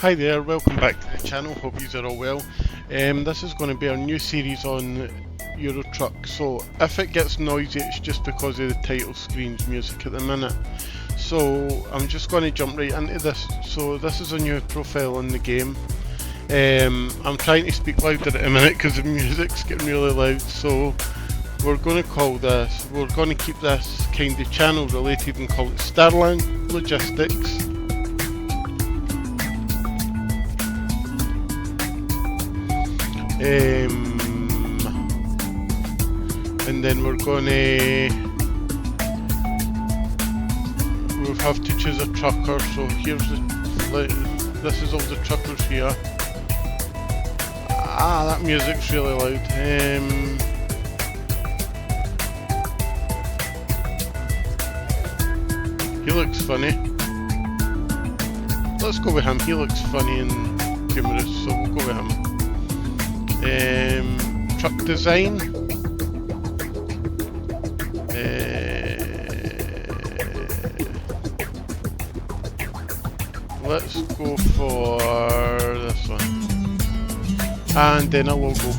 Hi there, welcome back to the channel, hope you are all well. This is going to be our new series on Euro Truck, so if it gets noisy it's just because of the title screen's music at the minute. So I'm just going to jump right into this. So this is a new profile on the game. I'm trying to speak louder at the minute because the music's getting really loud, so we're going to call this, we're going to keep this kind of channel related and call it Starland Logistics. And then we'll have to choose a trucker. So here's this is all the truckers here. That music's really loud. He looks funny. Let's go with him. He looks funny and humorous, so we'll go with him. Truck design. Let's go for this one, and then a logo.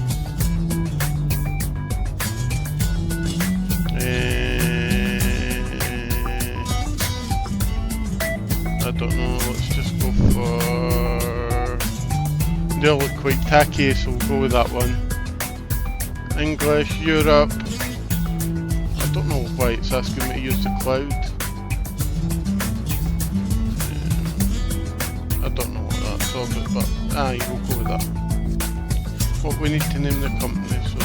I don't know. Let's just go for. They all look quite tacky, so we'll go with that one. English, Europe. I don't know why it's asking me to use the cloud. I don't know what that's all about, but we'll go with that. But we need to name the company, so.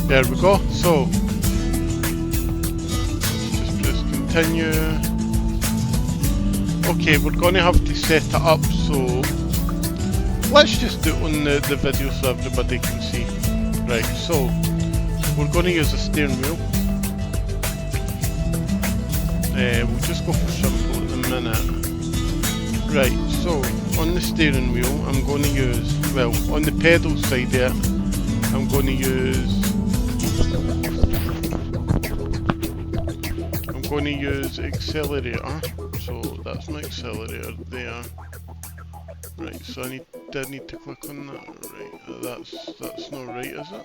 There we go. So let's just press continue. Okay, we're going to have to set it up, so let's just do it on the video so everybody can see. Right, so we're going to use a steering wheel. We'll just go for simple at the minute. Right, so on the steering wheel I'm going to use, well, on the pedal side there, I'm going to use accelerator, so that's my accelerator there. Right, so I need to click on that. Right, that's not right, is it?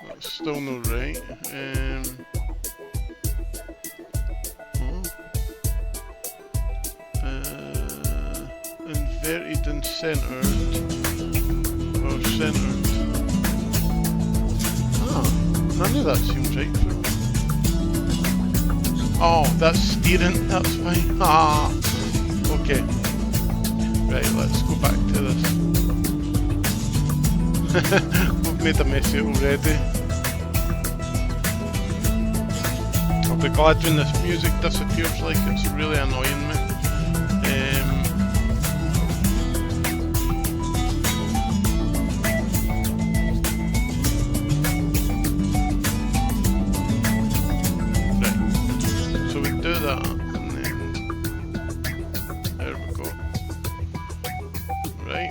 That's still not right. Inverted and centered, or centered. None of that seems right for me. Oh, that's steering, that's fine. Okay. Right, let's go back to this. We've made a mess of it already. I'll be glad when this music disappears, like it's really annoying me.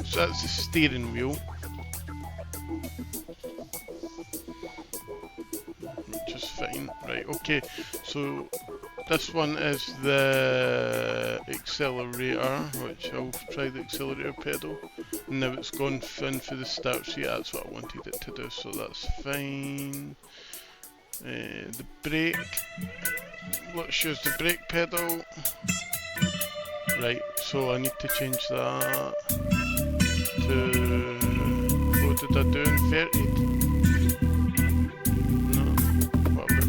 So that's the steering wheel, which is fine. Right, okay, so this one is the accelerator, which I'll try the accelerator pedal. Now it's gone in for the start, so yeah, that's what I wanted it to do, so that's fine. The brake, let's use the brake pedal. Right, so I need to change that. What did I do? Inverted? No. What about?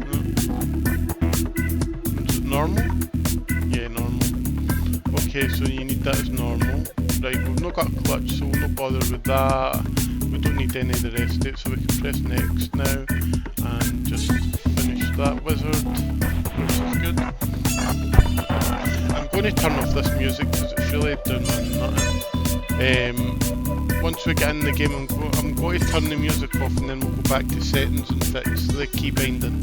No. Is it normal? Yeah, normal. Okay, so you need that as normal. Right, we've not got a clutch, so we'll not bother with that. We don't need any of the rest of it, so we can press next now and just finish that wizard, which is good. I'm going to turn off this music because it's really doing nothing. once we get in the game, I'm going to turn the music off, and then we'll go back to settings and fix the key binding.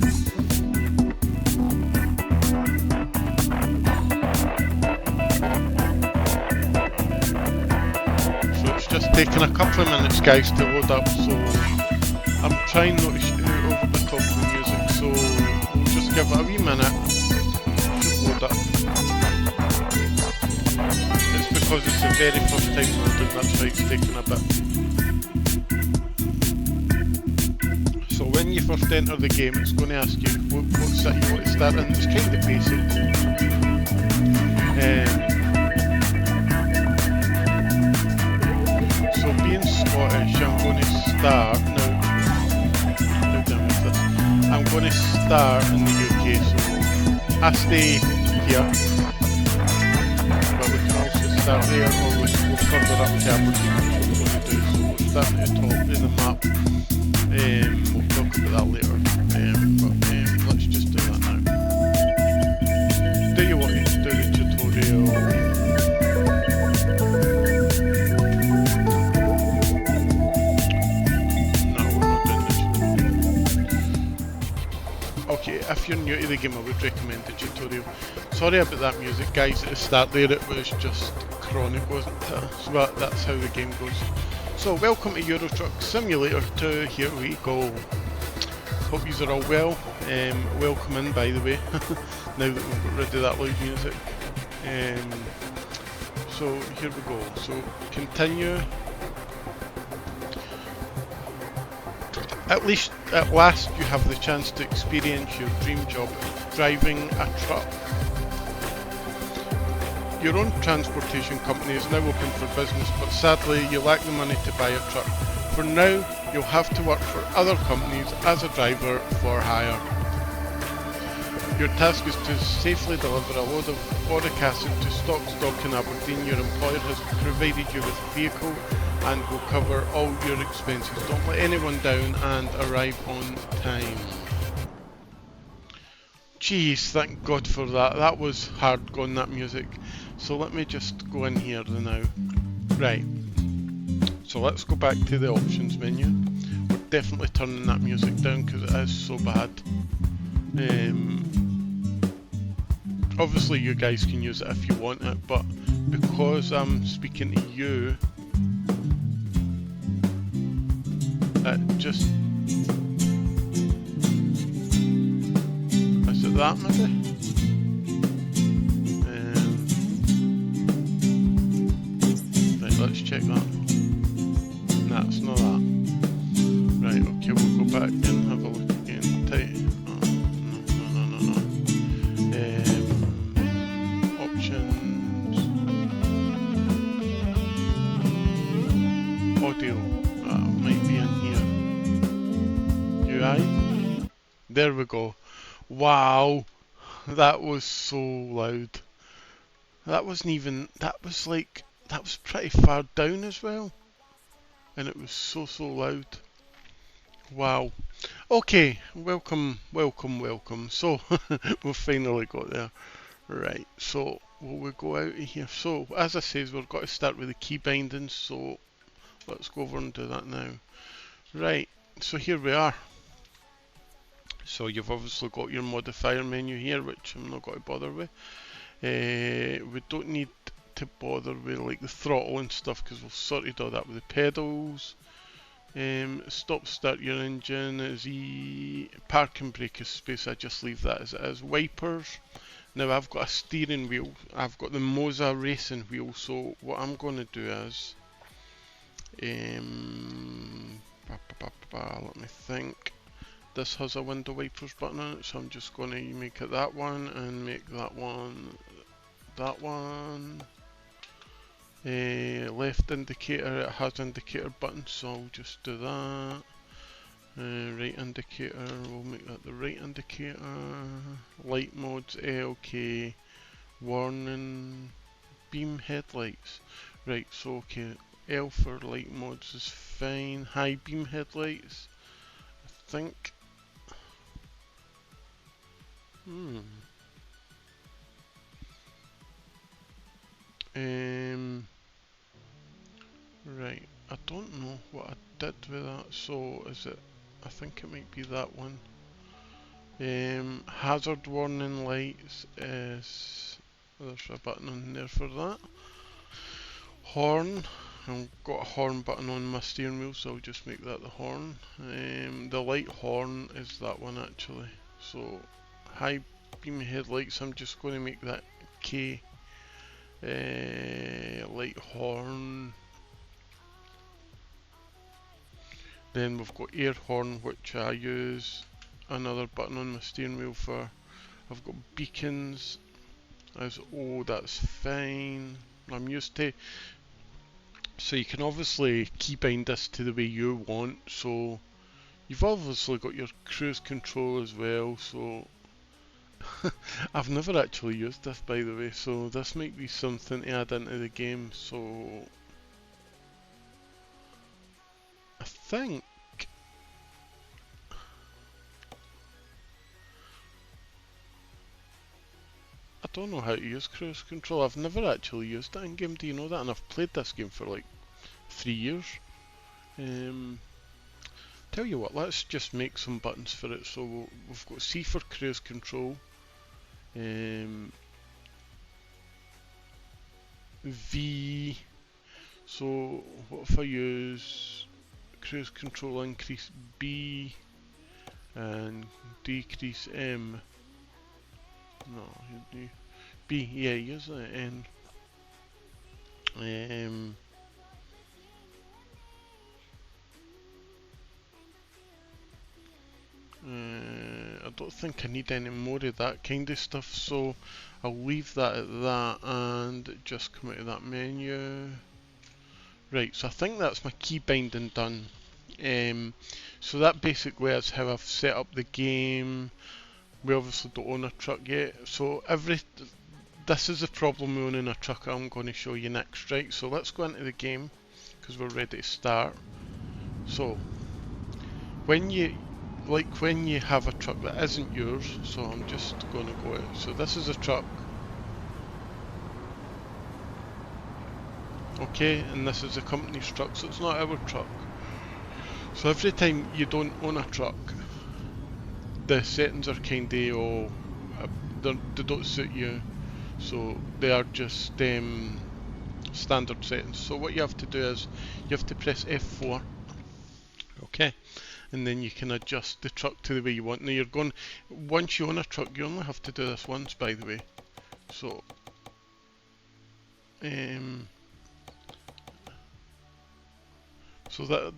So it's just taking a couple of minutes, guys, to load up. So I'm trying not to shoot over the top of the music. So we'll just give it a wee minute to load up. It's because it's the very first time loading, that's why it's taking a bit. So when you first enter the game, it's going to ask you what set you want to start in. It's kind of basic. So being Scottish, I'm going to start now. I'm going to start in the UK, so I stay here, but we can also start there, or we can go further up to Aberdeen, which we're going to do. So we'll start at the top in the map. We'll talk about that later, but let's just do that now. Do you want to do the tutorial? Okay, if you're new to the game, I would recommend the tutorial. Sorry about that music, guys, at the start there, it was just chronic, wasn't it? So that's how the game goes. So, welcome to Euro Truck Simulator 2, here we go. Hope you are all well. Welcome in, by the way, now that we've got rid of that loud music. So, here we go. So, continue. At last you have the chance to experience your dream job, driving a truck. Your own transportation company is now open for business, but sadly you lack the money to buy a truck. For now, you'll have to work for other companies as a driver for hire. Your task is to safely deliver a load of boric acid to stock in Aberdeen. Your employer has provided you with a vehicle and will cover all your expenses. Don't let anyone down and arrive on time. Jeez, thank God for that. That was hard going, that music. So let me just go in here now. Right. So let's go back to the options menu. We're definitely turning that music down because it is so bad. Obviously you guys can use it if you want it, but because I'm speaking to you, just... Is it that maybe? Right, let's check that. Nah, it's not that. Right, okay, we'll go back and have a look again. Tight. No. Options. Audio. Might be in here. UI. There we go. Wow, that was so loud. That wasn't even, that was pretty far down as well. And it was so loud. Wow. Okay, welcome. So, we've finally got there. Right, so, will we go out of here? So, as I says, we've got to start with the key bindings, so let's go over and do that now. Right, so here we are. So you've obviously got your modifier menu here, which I'm not going to bother with. We don't need to bother with like the throttle and stuff because we've sorted all that with the pedals. Stop start your engine is park and brake is space, I just leave that as it is. Wipers. Now I've got a steering wheel, I've got the Moza racing wheel, so what I'm going to do is let me think. This has a window wipers button on it, so I'm just going to make it that one and make that one that one. Left indicator, it has indicator button, so I'll just do that. Right indicator, we'll make that the right indicator. Light modes, okay. Warning, beam headlights. Right, so okay, L for light modes is fine. High beam headlights, I think. Right, I don't know what I did with that. So is it? I think it might be that one. Hazard warning lights is, there's a button on there for that. Horn, I've got a horn button on my steering wheel, so I'll just make that the horn. The light horn is that one actually. So high beam headlights, I'm just going to make that K. Light horn. Then we've got air horn, which I use another button on my steering wheel for. I've got beacons. Oh, that's fine. I'm used to. So you can obviously keybind this to the way you want. So you've obviously got your cruise control as well. So I've never actually used this, by the way. So this might be something to add into the game. So I think. I don't know how to use cruise control. I've never actually used it in game. Do you know that? And I've played this game for like 3 years. Tell you what, let's just make some buttons for it. So we've got C for cruise control. V. So what if I use cruise control increase B and decrease M? No, B. Yeah, use that N. I don't think I need any more of that kind of stuff, so I'll leave that at that and just come out of that menu. Right, so I think that's my key binding done. So that basically is how I've set up the game. We obviously don't own a truck yet, so this is the problem with owning a truck I'm going to show you next, right? So let's go into the game because we're ready to start. So when you have a truck that isn't yours, so I'm just going to go out. So this is a truck, okay, and this is the company's truck, so it's not our truck. So every time you don't own a truck, the settings are kind of they don't suit you, so they are just standard settings. So what you have to do is you have to press F4, okay, and then you can adjust the truck to the way you want. Now once you own a truck, you only have to do this once, by the way. So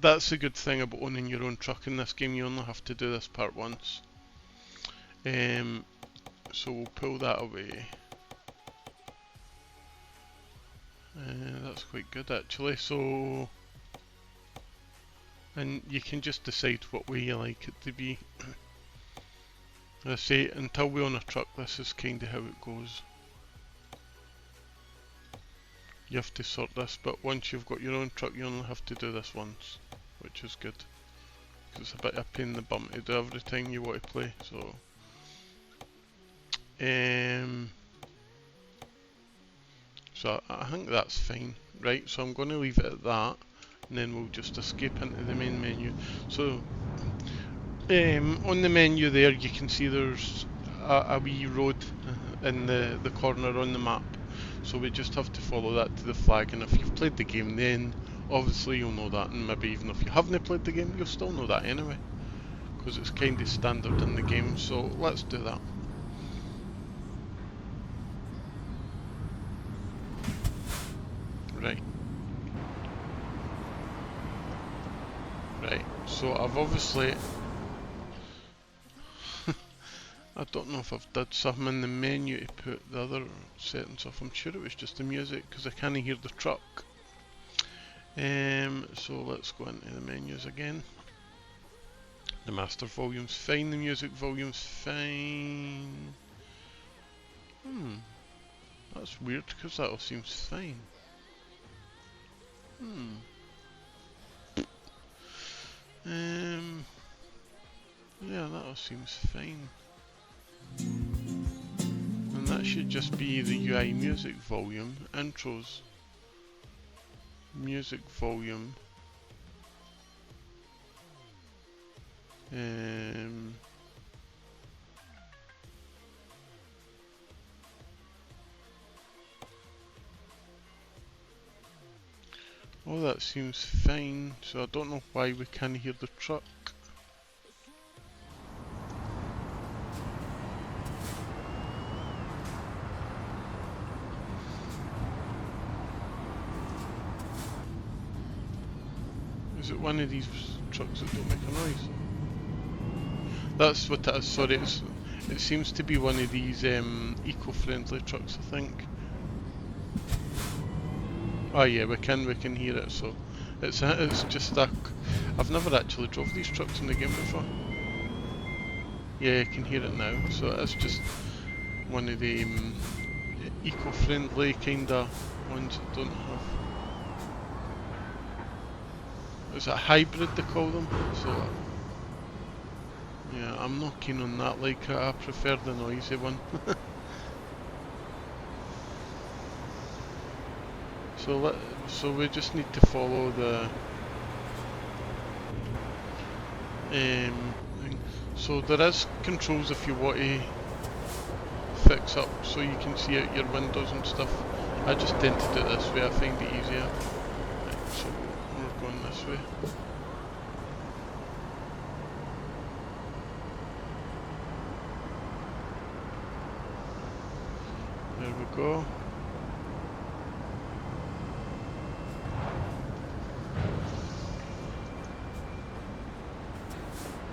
that's a good thing about owning your own truck in this game. You only have to do this part once. So we'll pull that away. That's quite good actually. So, and you can just decide what way you like it to be. As I say, until we own a truck, this is kind of how it goes. You have to sort this, but once you've got your own truck, you only have to do this once, which is good. Because it's a bit of a pain in the bum to do every time you want to play. So, so I think that's fine, right? So I'm going to leave it at that, and then we'll just escape into the main menu. So on the menu there, you can see there's a wee road in the corner on the map. So we just have to follow that to the flag, and if you've played the game, then obviously you'll know that, and maybe even if you haven't played the game, you'll still know that anyway, because it's kind of standard in the game. So let's do that. Right, so I've obviously I don't know if I've did something in the menu to put the other settings off. I'm sure it was just the music because I can't hear the truck. So let's go into the menus again. The master volume's fine, the music volume's fine. That's weird because that all seems fine. Yeah, that all seems fine. And that should just be the UI music volume, intros, music volume. Oh, that seems fine, so I don't know why we can't hear the truck. Is it one of these trucks that don't make a noise? That's what it is, sorry, it seems to be one of these eco-friendly trucks, I think. Oh yeah, we can hear it, so it's just I've never actually drove these trucks in the game before. Yeah, I can hear it now, so it's just one of the eco-friendly kinda ones that don't have. Is it a hybrid they call them? So yeah, I'm not keen on that, like I prefer the noisy one. So we just need to follow the thing. So there is controls if you want to fix up so you can see out your windows and stuff. I just tend to do it this way, I find it easier. Right, so we're going this way. There we go.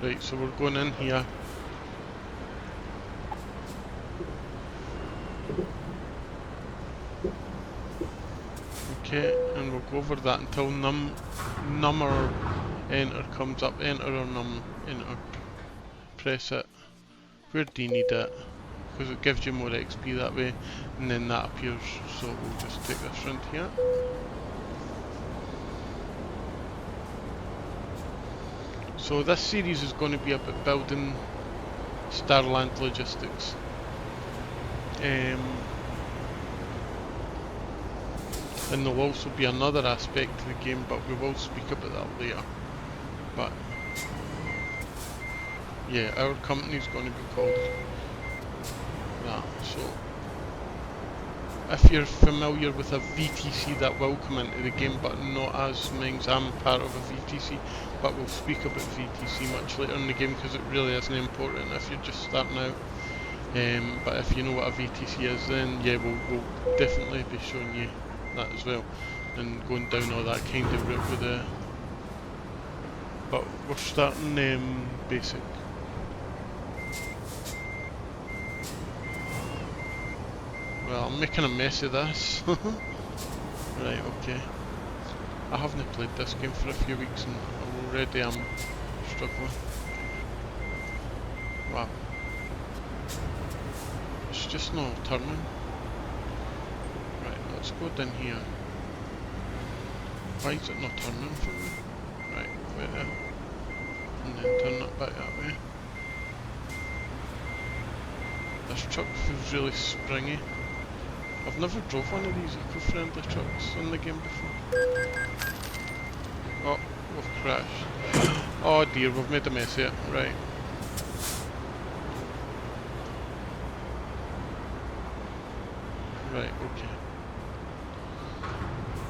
Right, so we're going in here. Okay, and we'll go over that until num or enter comes up. Enter or enter. Press it. Where do you need it? Because it gives you more XP that way, and then that appears. So we'll just take this round here. So this series is going to be about building Starland logistics. And there'll also be another aspect to the game, but we will speak about that later. But yeah, our company is going to be called that. So if you're familiar with a VTC, that will come into the game, but not as means I'm part of a VTC. But we'll speak about VTC much later in the game because it really isn't important if you're just starting out. But if you know what a VTC is, then yeah, we'll definitely be showing you that as well, and going down all that kind of route with the. But we're starting basic. Well, I'm making a mess of this. Right, okay. I haven't played this game for a few weeks and already I'm struggling. Wow. It's just not turning. Right, let's go down here. Why is it not turning for me? Right, wait there. And then turn it back that way. This truck feels really springy. I've never drove one of these eco-friendly trucks in the game before. Oh, we've crashed. Oh dear, we've made a mess here. Right. Right, okay.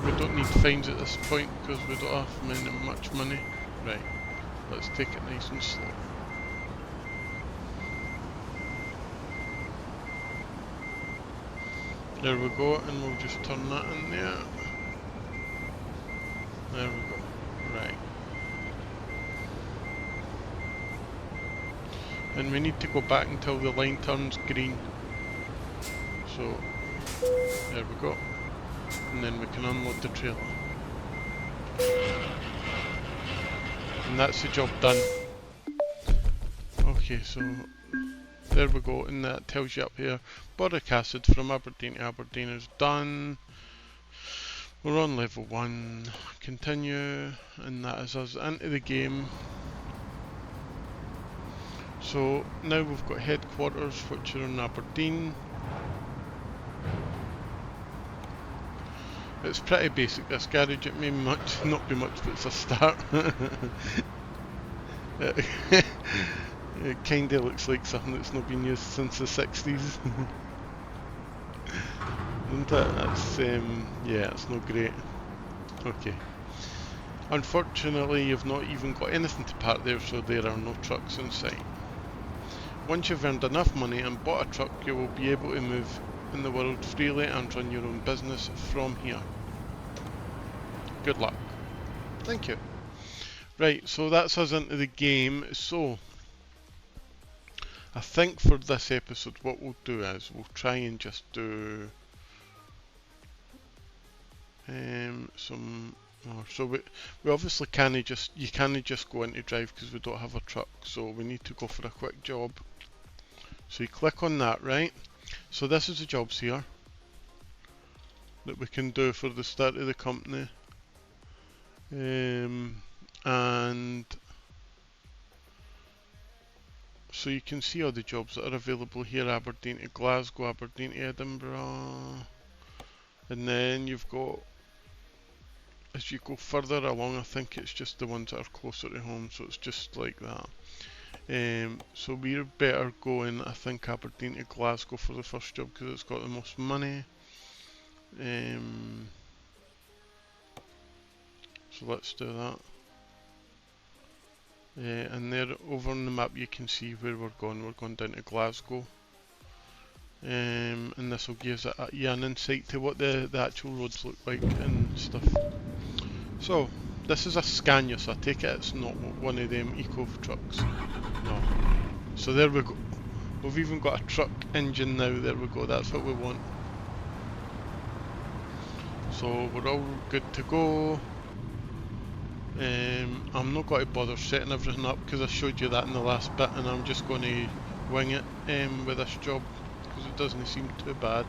We don't need fines at this point because we don't have much money. Right, let's take it nice and slow. There we go, and we'll just turn that in there. There we go. Right. And we need to go back until the line turns green. So, there we go. And then we can unload the trailer. And that's the job done. Okay, so there we go, and that tells you up here, boric acid from Aberdeen to Aberdeen is done. We're on level 1, continue, and that is us into the game. So now we've got headquarters, which are in Aberdeen. It's pretty basic, this garage. It may not be much, but it's a start. It kinda looks like something that's not been used since the 60s. Isn't it? That's, yeah, it's not great. Okay. Unfortunately, you've not even got anything to park there, so there are no trucks in sight. Once you've earned enough money and bought a truck, you will be able to move in the world freely and run your own business from here. Good luck. Thank you. Right, so that's us into the game. So, I think for this episode what we'll do is we'll try and just do some more. So we obviously you can't just go into drive because we don't have a truck, so we need to go for a quick job. So you click on that, right? So this is the jobs here that we can do for the start of the company. And so you can see all the jobs that are available here: Aberdeen to Glasgow, Aberdeen to Edinburgh, and then you've got, as you go further along, I think it's just the ones that are closer to home, so it's just like that. So we're better going, I think, Aberdeen to Glasgow for the first job because it's got the most money. So let's do that. And there over on the map you can see where we're going. We're going down to Glasgow. And this will give us an insight to what the actual roads look like and stuff. So, this is a Scania, so I take it it's not one of them eco trucks. No. So there we go. We've even got a truck engine now, there we go, that's what we want. So we're all good to go. I'm not going to bother setting everything up because I showed you that in the last bit, and I'm just going to wing it with this job because it doesn't seem too bad.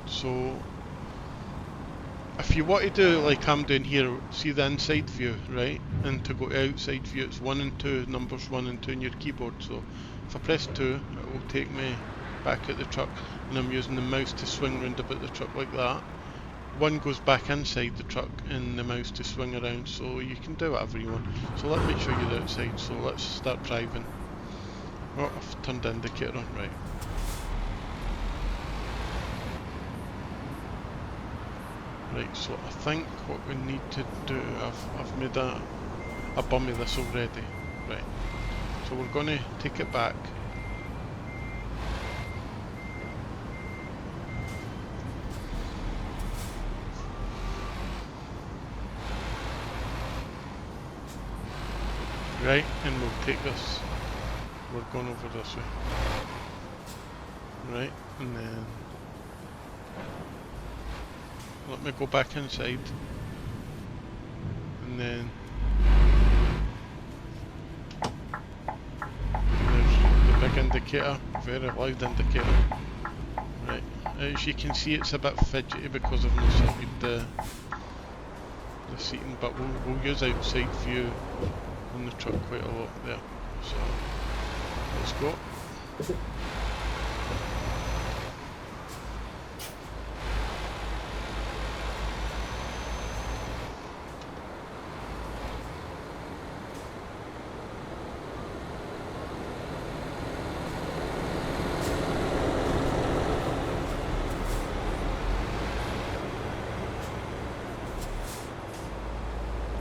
So if you want to do like I'm doing here, see the inside view, right? And to go to outside view, it's 1 and 2, numbers 1 and 2 on your keyboard. So if I press 2, it will take me back at the truck, and I'm using the mouse to swing round about the truck like that. 1 goes back inside the truck and the mouse to swing around, so you can do whatever you want. So let me show you the outside, so let's start driving. Oh, I've turned the indicator on, right. Right, so I think what we need to do, I've made a bum of this already. Right, so we're going to take it back. Right, and we'll take this. We're going over this way. Right, and then let me go back inside. And then there's the big indicator, very loud indicator. Right, as you can see it's a bit fidgety because I've not selected the seating, but we'll use outside view on the truck quite a lot there. So let's go.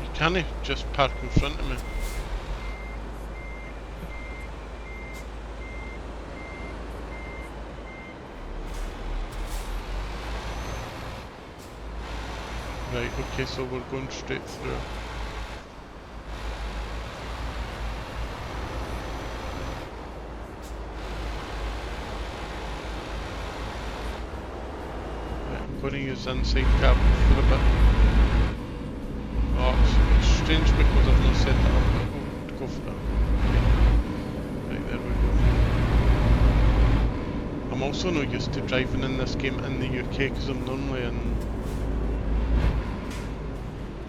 You can't just park in front of me. Right, okay, so we're going straight through. Right, I'm going to use inside cab for a bit. Oh, it's strange because I've not set it up, but we'll go for it. Right, there we go. I'm also not used to driving in this game in the UK because I'm normally in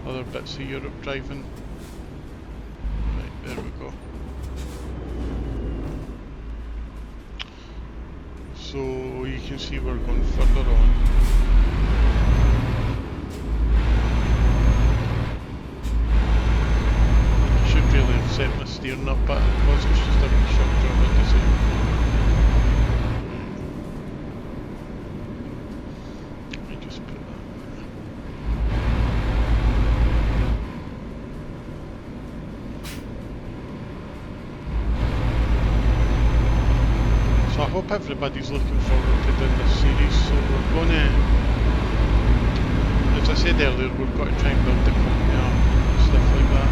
other bits of Europe driving. Right, there we go. So you can see we're going further on. You should everybody's looking forward to doing this series, so we're gonna, as I said earlier, we've got to try and build the company up and stuff like that.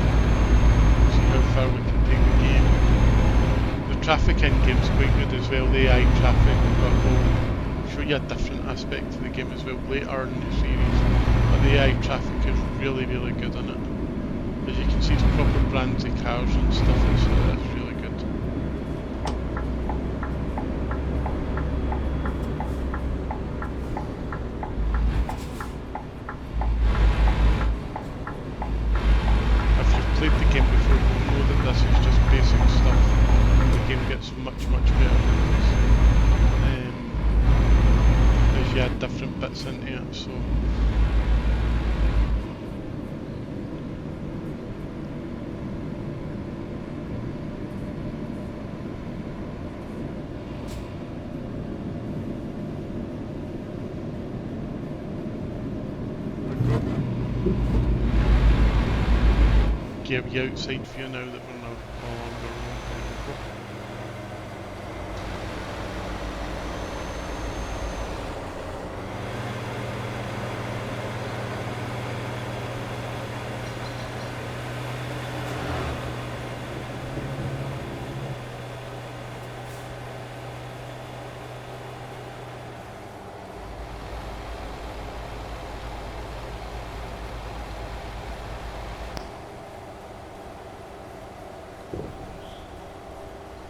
See how far we can take the game. The traffic in game's quite good as well, the AI traffic, but we'll show you a different aspect to the game as well later in the series. But the AI traffic is really, really good in it. As you can see, it's proper brands of cars and stuff, it's really good. If you've played the game before, you'll know that this is just basic stuff. The game gets much, much better than this. As you add different bits into it, so... Give you outside view now that we're no longer on.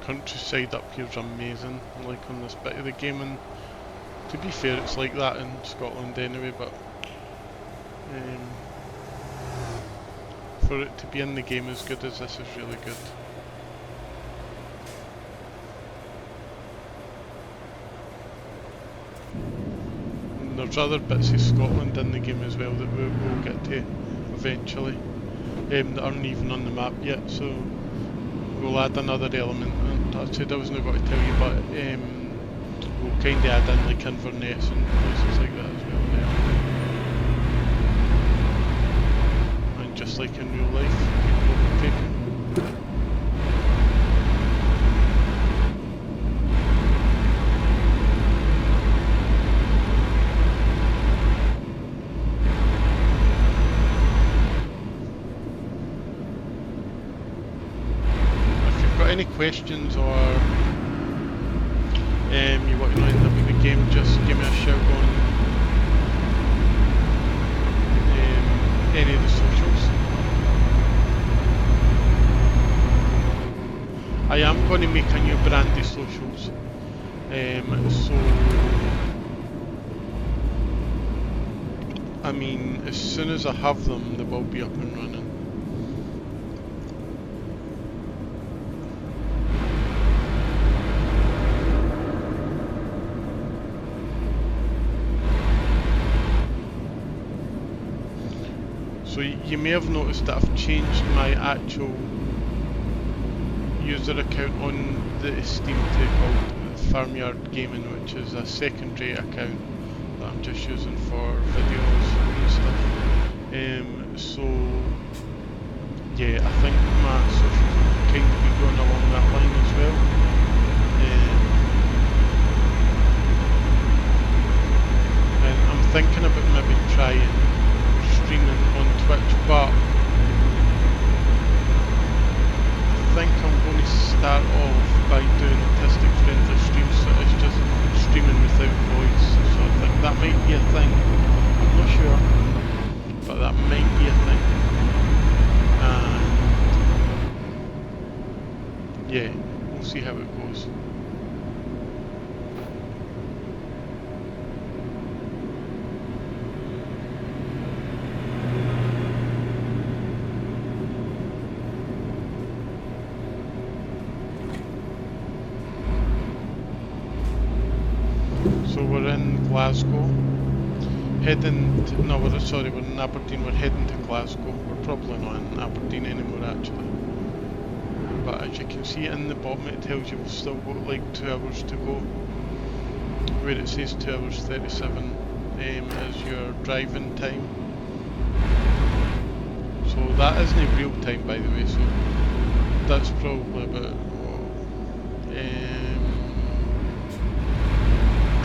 Countryside up here is amazing, like on this bit of the game, and to be fair it's like that in Scotland anyway, but for it to be in the game as good as this is really good. And there's other bits of Scotland in the game as well that we'll get to eventually, that aren't even on the map yet, so we'll add another element. I said I wasn't going to tell you, but we'll kind of add in like Inverness and places like that as well there. And just like in real life, people will take it. Any questions or you want to know anything about the game, just give me a shout on any of the socials. I am going to make a new brand of socials, so I mean as soon as I have them they will be up and running. So you may have noticed that I've changed my actual user account on the Steam to called Farmyard Gaming, which is a secondary account that I'm just using for videos and stuff. So yeah, I think my socials will kind of be going along that line as well. And I'm thinking about maybe trying streaming on Twitch, but I think I'm going to start off by doing autistic friendly streams, so it's just streaming without voice. So I think that might be a thing. I'm not sure, but that might be a thing. And yeah, we'll see how it goes. So we're in Glasgow, heading to, no, we're in Aberdeen, we're heading to Glasgow. We're probably not in Aberdeen anymore actually. But as you can see in the bottom it tells you we've still got like 2 hours to go. Where it says 2 hours 37 is your driving time. So that isn't real time by the way, so that's probably about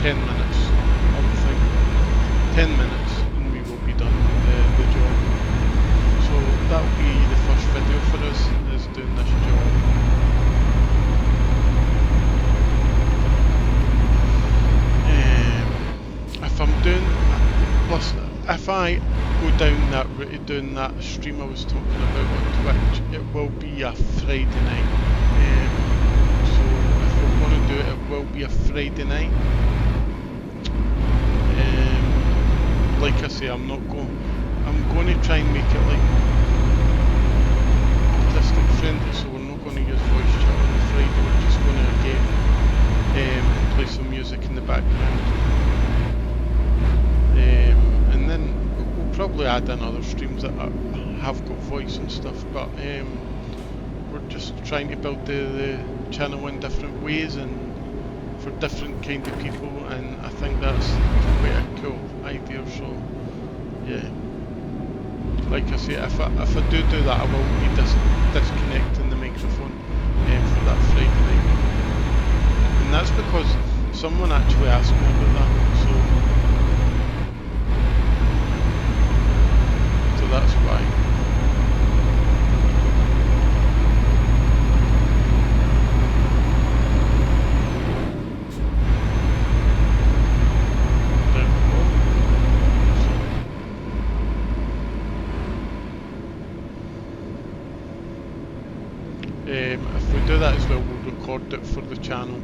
10 minutes on the thing. 10 minutes and we will be done with the job. So that'll be the first video for us, is doing this job. If I'm doing, plus if I go down that route of doing that stream I was talking about on Twitch, it will be a Friday night. So if we're going to do it, it will be a Friday night. Like I say, I'm going to try and make it like autistic friendly, so we're not going to use voice chat on the Friday, we're just going to again play some music in the background. And then we'll probably add in other streams that have got voice and stuff, but we're just trying to build the channel in different ways and for different kind of people, and I think that's quite a cool idea. So yeah, like I say, if I do that, I will be disconnecting the microphone for that Friday night, and that's because someone actually asked me about that, so that's why. If we do that as well, we'll record it for the channel.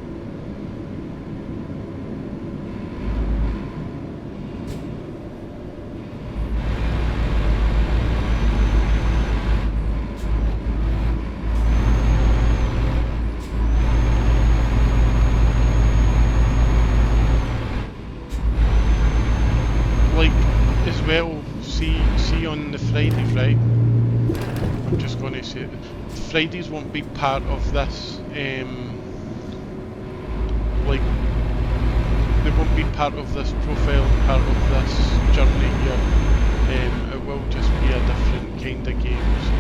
Like, as well, see on the Fridays, right? I'm just going to say it. Fridays won't be part of this, like, they won't be part of this profile, part of this journey here. It will just be a different kind of game. So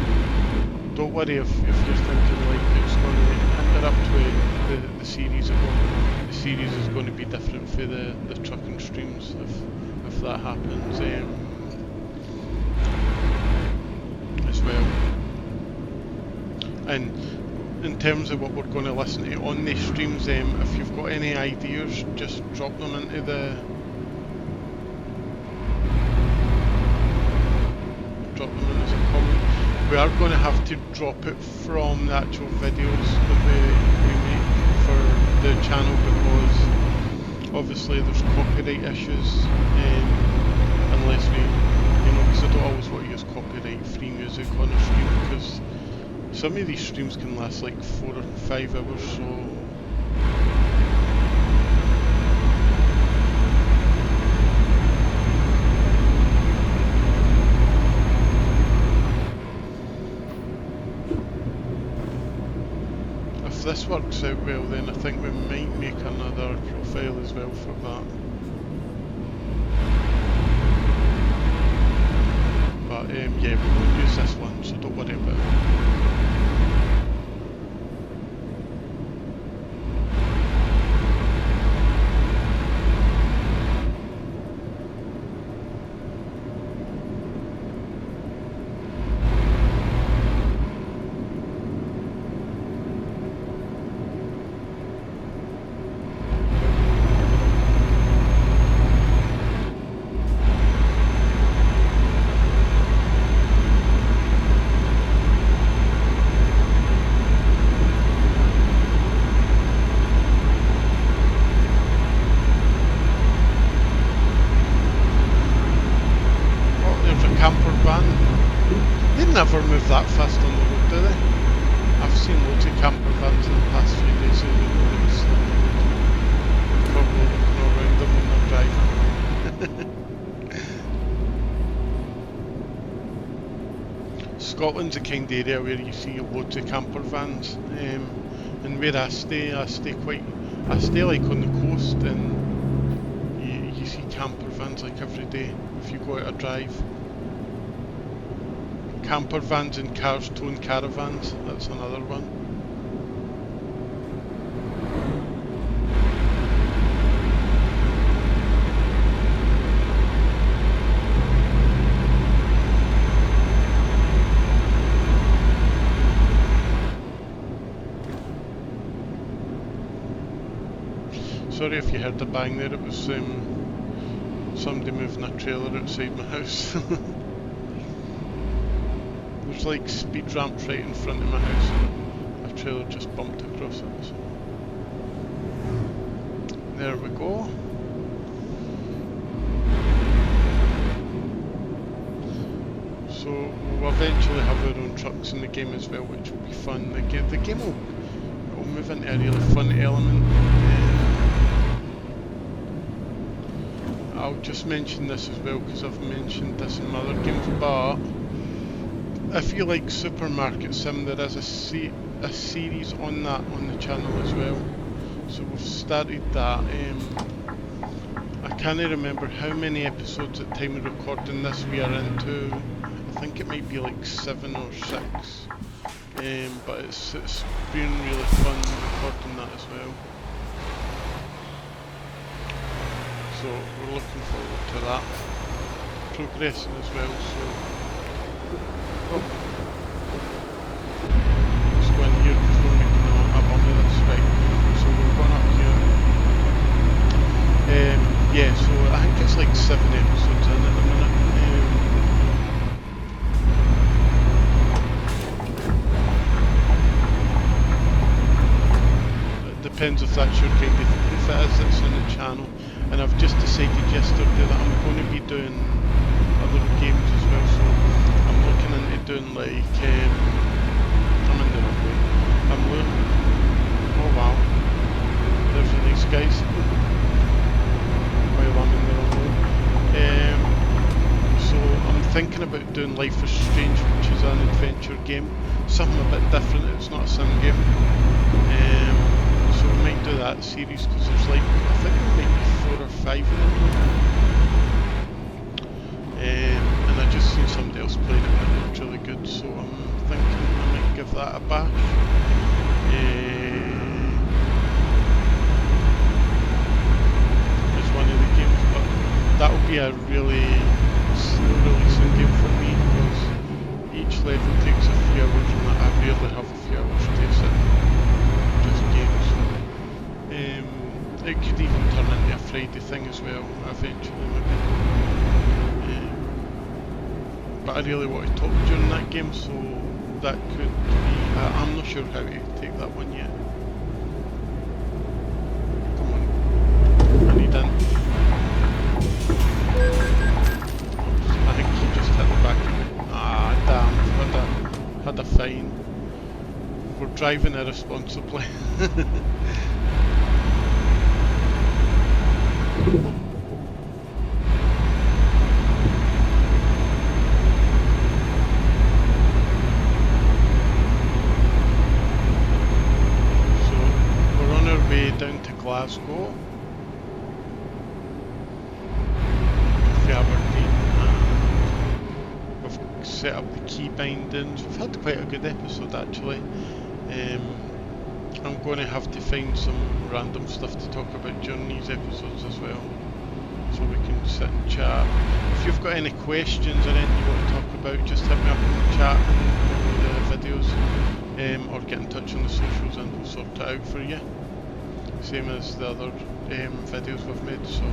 don't worry if you're thinking like it's going to interrupt with the series. The series is going to be different for the trucking streams if that happens as well. And in terms of what we're going to listen to on these streams, if you've got any ideas, just drop them into the comment. We are going to have to drop it from the actual videos that we make for the channel, because obviously there's copyright issues, unless we, because I don't always want to use copyright free music on a stream, because some of these streams can last like 4 or 5 hours, so if this works out well, then I think we might make another profile as well for that. But yeah, we won't use this one, so don't worry about it. Never move that fast on the road, do they? I've seen loads of camper vans in the past few days who it's probably looking around them when they're driving. Scotland's a kind of area where you see loads of camper vans, and where I stay like on the coast, and you see camper vans like every day if you go out a drive. Camper vans and cars towing caravans, that's another one. Sorry if you heard the bang there, it was somebody moving a trailer outside my house. There's like speed ramps right in front of my house and a trailer just bumped across it. So. There we go. So we'll eventually have our own trucks in the game as well, which will be fun. The game will move into a really fun element. I'll just mention this as well because I've mentioned this in my other games, but if you like Supermarket Sim, there is a series on that on the channel as well. So we've started that. I can't remember how many episodes at time of recording this we are into. I think it might be like 7 or 6. But it's been really fun recording that as well. So we're looking forward to that. Progressing as well, so... Oh. Let's go in here before making a bump of this, right. So we're going up here. Yeah, so I think it's like 7 episodes in at the minute. Depends if that's your kind of thing. If it is, it's on the channel. And I've just decided yesterday that I'm going to be doing other games as well. So I'm looking into doing like I'm in the wrong way. I'm looking. Oh wow, there's a nice guys. While I'm in the wrong way. So I'm thinking about doing Life is Strange, which is an adventure game. Something a bit different. It's not a sim game. So we might do that series because there's like, I think there might be 4 or 5 of them. And I just seen somebody else playing it and it looked really good, so I'm thinking I might give that a bash. It's one of the games, but that'll be a really slow releasing game for me because each level takes a few hours and I rarely have a few hours to sit and just games. It could even turn into a Friday thing as well, eventually maybe. But I really want to talk during that game, so that could be... I'm not sure how to take that one yet. Come on. I need in. I think he just hit the back of me. Ah, damn. Had a fine. We're driving irresponsibly. Down to Glasgow for Aberdeen. We've set up the key bindings. We've had quite a good episode actually. I'm going to have to find some random stuff to talk about during these episodes as well, so we can sit and chat. If you've got any questions or anything you want to talk about, just hit me up in the chat and the videos, or get in touch on the socials and we'll sort it out for you. Same as the other videos we've made, so...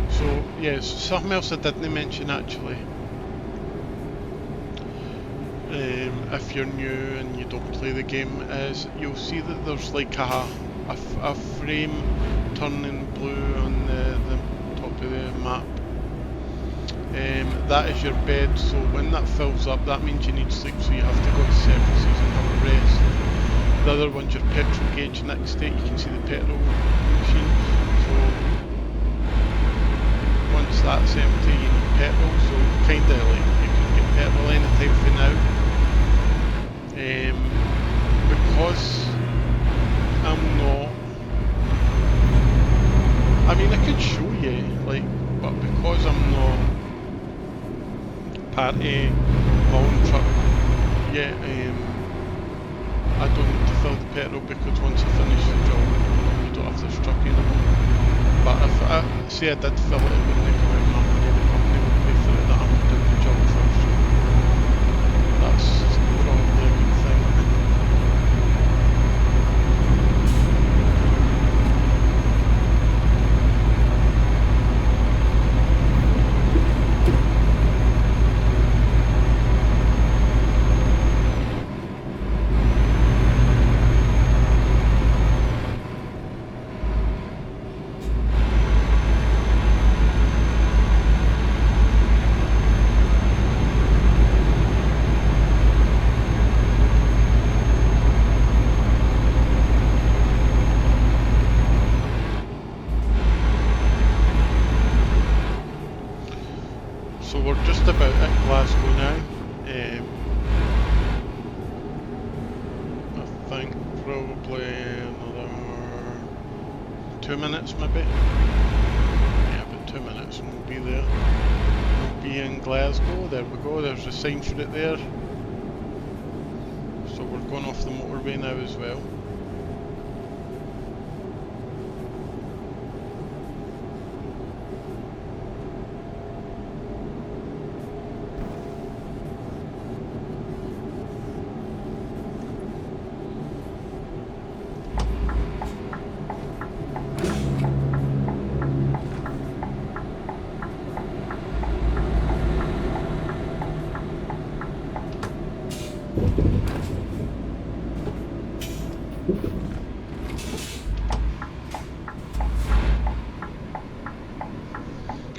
So, yes, something else I didn't mention actually. If you're new and you don't play the game, is you'll see that there's like a frame turning blue on the top of the map. That is your bed, so when that fills up that means you need sleep, so you have to go to services and have a rest. The other one's your petrol gauge next to it, you can see the petrol machine, so once that's empty you need petrol, so kinda like you can get petrol anytime from now. Because I'm not... I mean, I could show you, like, but because I'm not part of my own truck yet, I don't need to fill the petrol because once I finish the job, you don't have this truck anymore. But if I say I did fill it, it wouldn't come out of my money, the company think probably another 2 minutes maybe. Yeah, about 2 minutes and we'll be there. We'll be in Glasgow. There we go, there's a sign for it there. So we're going off the motorway now as well.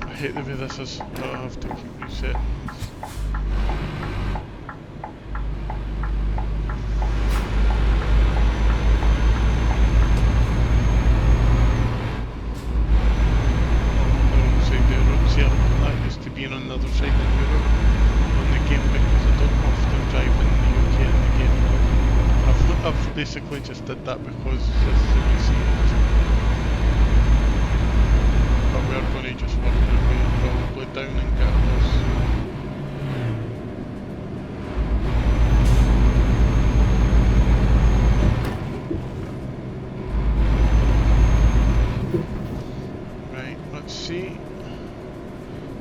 I hate the way this is. I have to keep resetting. That used to be on another side in Europe on the game because I don't often drive in the UK in the game. I've basically just did that because this is easy. But we're going to just work our way probably down and get this. Right, let's see.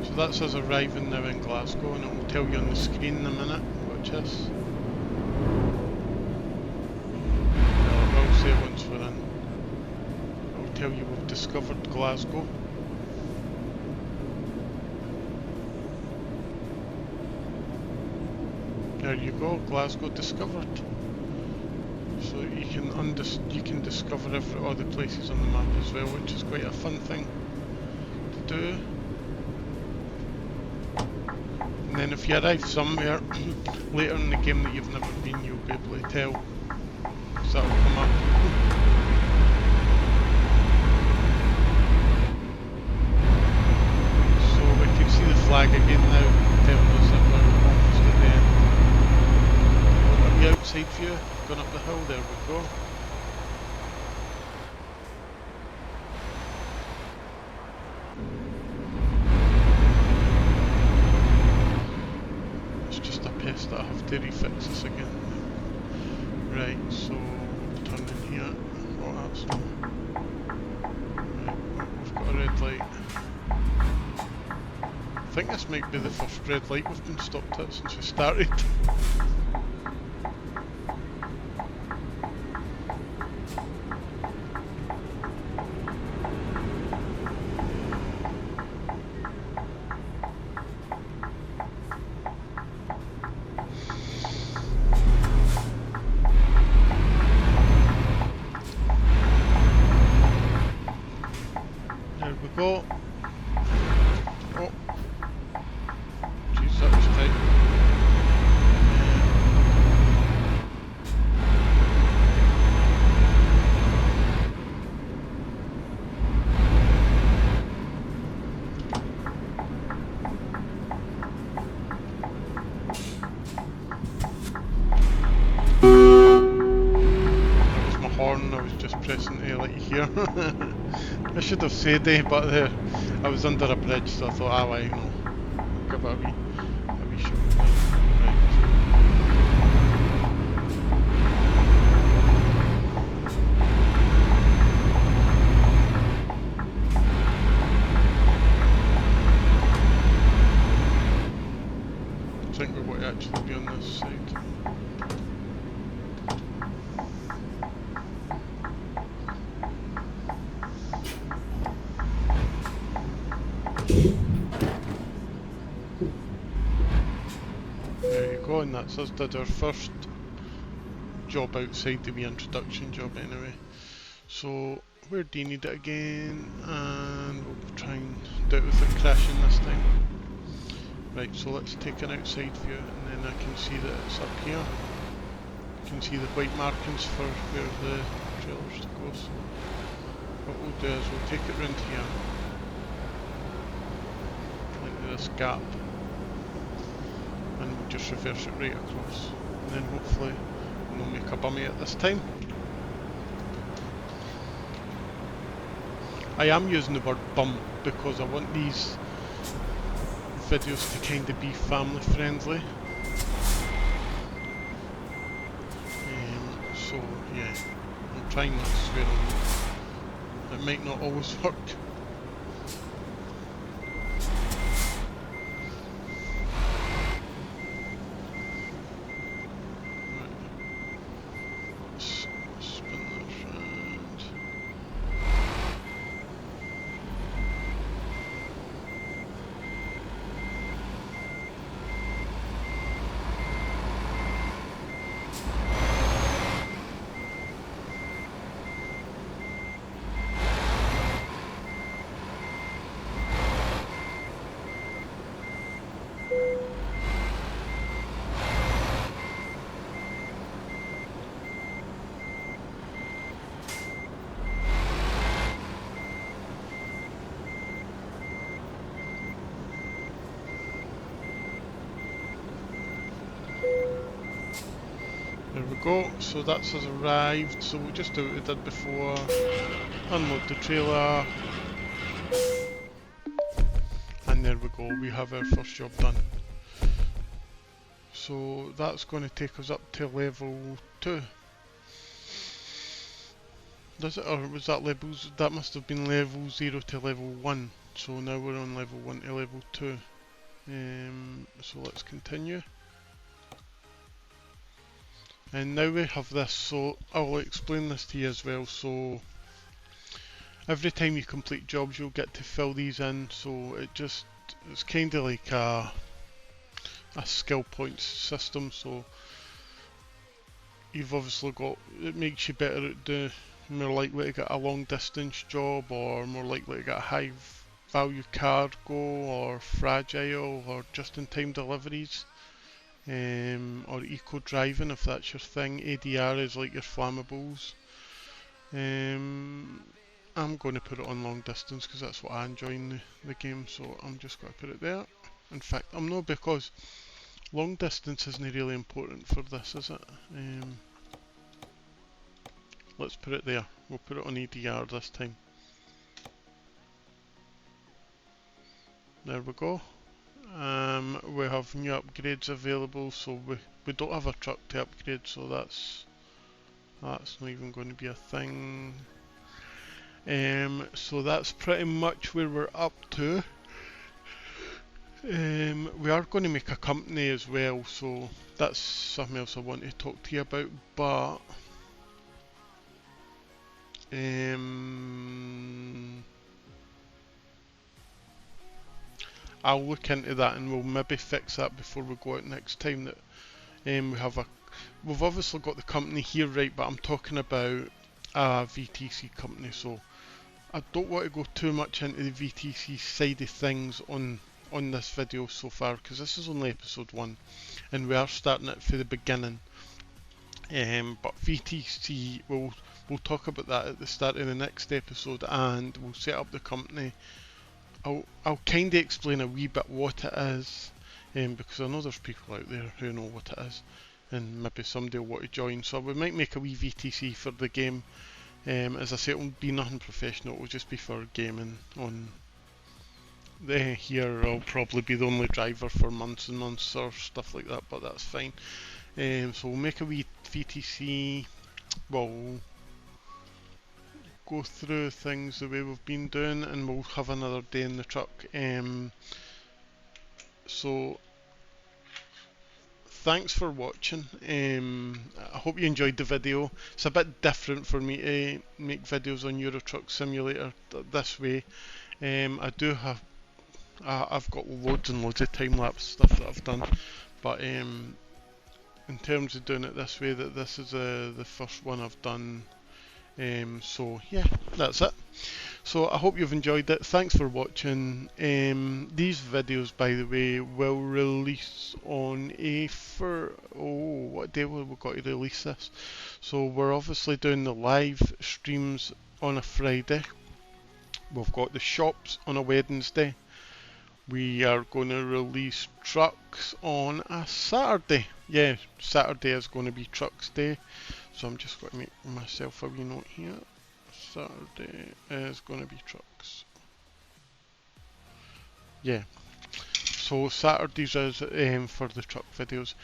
So that's us arriving now in Glasgow, and it will tell you on the screen in a minute. Watch this. Well, it will say once we're in. It will tell you we've discovered Glasgow. There you go, Glasgow discovered. So you can discover all the places on the map as well, which is quite a fun thing to do. And then if you arrive somewhere later in the game that you've never been, you'll be able to tell. So that'll come up. So we can see the flag again now, telling us that we're almost at the end. The outside view, going up the hill, there we go. It's just a pest that I have to refix this again. Right, so turn in here. Oh, that's not. Right, we've got a red light. I think this might be the first red light we've been stopped at since we started. There we go. Oh. Jeez, that was tight. That was my horn, I was just pressing to let you hear. I should have said but I was under a bridge, so I thought, ah, well, you know, give it a wee shot. Right. I think we're going to actually be on this side. There you go, and that's us did our first job outside the wee introduction job anyway. So where do you need it again? And we'll try and do it without crashing this time. Right, so let's take an outside view, and then I can see that it's up here. You can see the white markings for where the trailer's to go. So what we'll do is we'll take it round here, into this gap, and we'll just reverse it right across. And then hopefully we'll make a bummy at this time. I am using the word bum because I want these videos to kind of be family friendly. So yeah, I'm trying not to swear on it. It might not always work. There we go, so that's us arrived, so we'll just do what we did before, unload the trailer, and there we go, we have our first job done. So that's going to take us up to level 2. Does it, or was that levels, that must have been level 0 to level 1, so now we're on level 1 to level 2. So let's continue. And now we have this, so I'll explain this to you as well. So every time you complete jobs you'll get to fill these in, so it's kind of like a skill points system. So you've obviously got, it makes you better at more likely to get a long distance job, or more likely to get a high value cargo, or fragile, or just in time deliveries. Or eco driving if that's your thing. ADR is like your flammables. I'm going to put it on long distance because that's what I enjoy in the game, so I'm just going to put it there. In fact, I'm not, because long distance isn't really important for this, is it? Let's put it there. We'll put it on ADR this time. There we go. We have new upgrades available, so we don't have a truck to upgrade, so that's not even going to be a thing. So that's pretty much where we're up to. We are going to make a company as well, so that's something else I want to talk to you about, but I'll look into that and we'll maybe fix that before we go out next time. That we've obviously got the company here, right, but I'm talking about a VTC company, so I don't want to go too much into the VTC side of things on this video so far, because this is only episode 1 and we are starting it for the beginning. But VTC, we'll talk about that at the start of the next episode, and we'll set up the company. I'll kind of explain a wee bit what it is, because I know there's people out there who know what it is, and maybe somebody will want to join. So we might make a wee VTC for the game. As I say, it won't be nothing professional, it will just be for gaming on here. I'll probably be the only driver for months and months or stuff like that, but that's fine. So we'll make a wee VTC. We'll go through things the way we've been doing, and we'll have another day in the truck. So thanks for watching. I hope you enjoyed the video. It's a bit different for me to make videos on Euro Truck Simulator this way. I do have I've got loads and loads of time-lapse stuff that I've done, but in terms of doing it this way, this is the first one I've done. So yeah, that's it. So I hope you've enjoyed it. Thanks for watching. These videos, by the way, will release on what day will we got to release this? So we're obviously doing the live streams on a Friday. We've got the shops on a Wednesday. We are going to release trucks on a Saturday. yeah, Saturday is going to be trucks day, so I'm just going to make myself a wee note here. Saturday is going to be trucks. Yeah. So Saturdays is for the truck videos.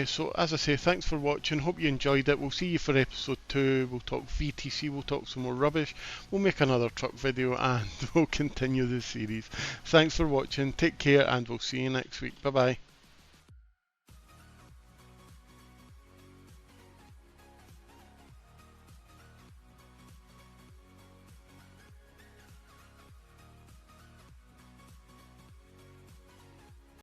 So as I say, thanks for watching. Hope you enjoyed it. We'll see you for episode 2. We'll talk VTC. We'll talk some more rubbish. We'll make another truck video and we'll continue the series. Thanks for watching. Take care and we'll see you next week. Bye bye.